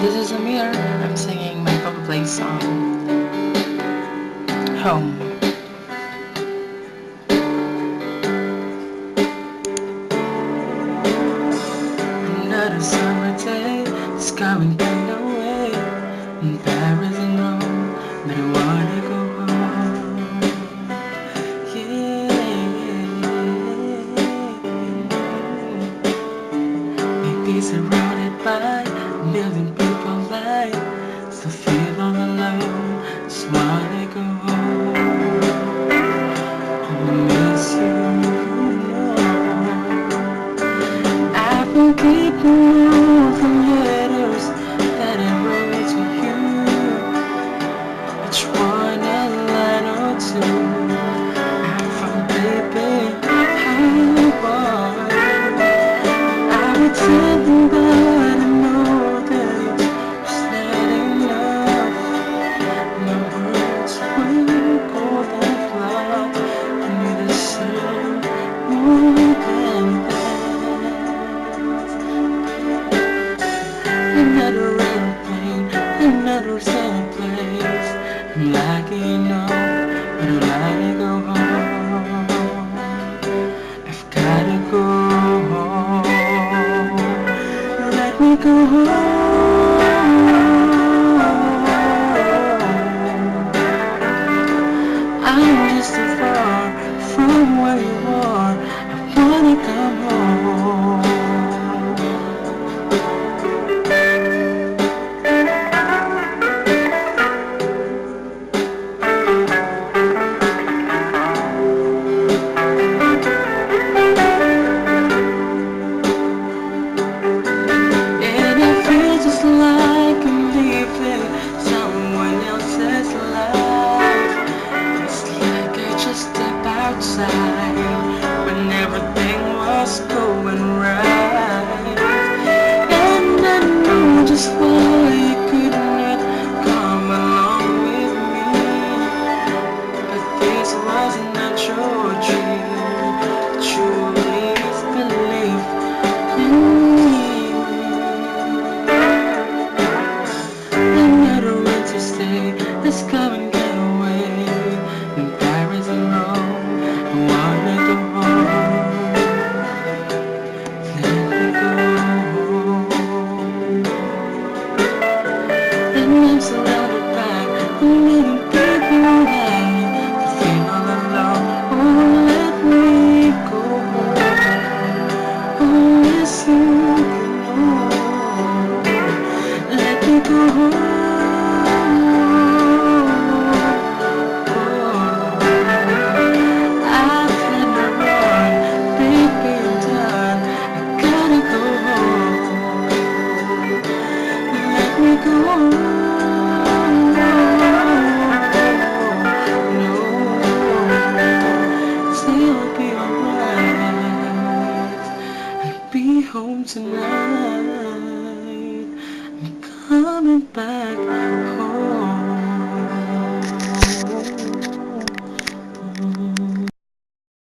This is Amir. I'm singing my Papa Play song, Home. Another summer day is coming kind of way. In Paris and Rome, but I wanna go home. Yeah. Maybe surrounded by a million people like, still feel all alone. Just wanna go home. I miss you. I've been keeping all the letters that I wrote to you. Each one a line or two. I found baby how you are. I would tell them, but I know that it's just not enough. My words will go that far. I need a sun more than that. Another airplane, another same place. I'm lucky enough, but I'd like to go home. I've gotta go home. Let me go home. I'm just too far from where you are. I wanna come home. And I feel just like I'm living someone else's life. It's like I just stepped outside when everything was going right. And I know just why you could not come along with me. But this was not your dream. Truly believe in me. Another winter stay is coming get away. In Paris and Rome, I wanna go home. Let me go home. And I'm surrounded by a million people like to feel all alone. Oh, let me go home. Oh, yes, you know. Let me go home. Be home tonight. I'm coming back home.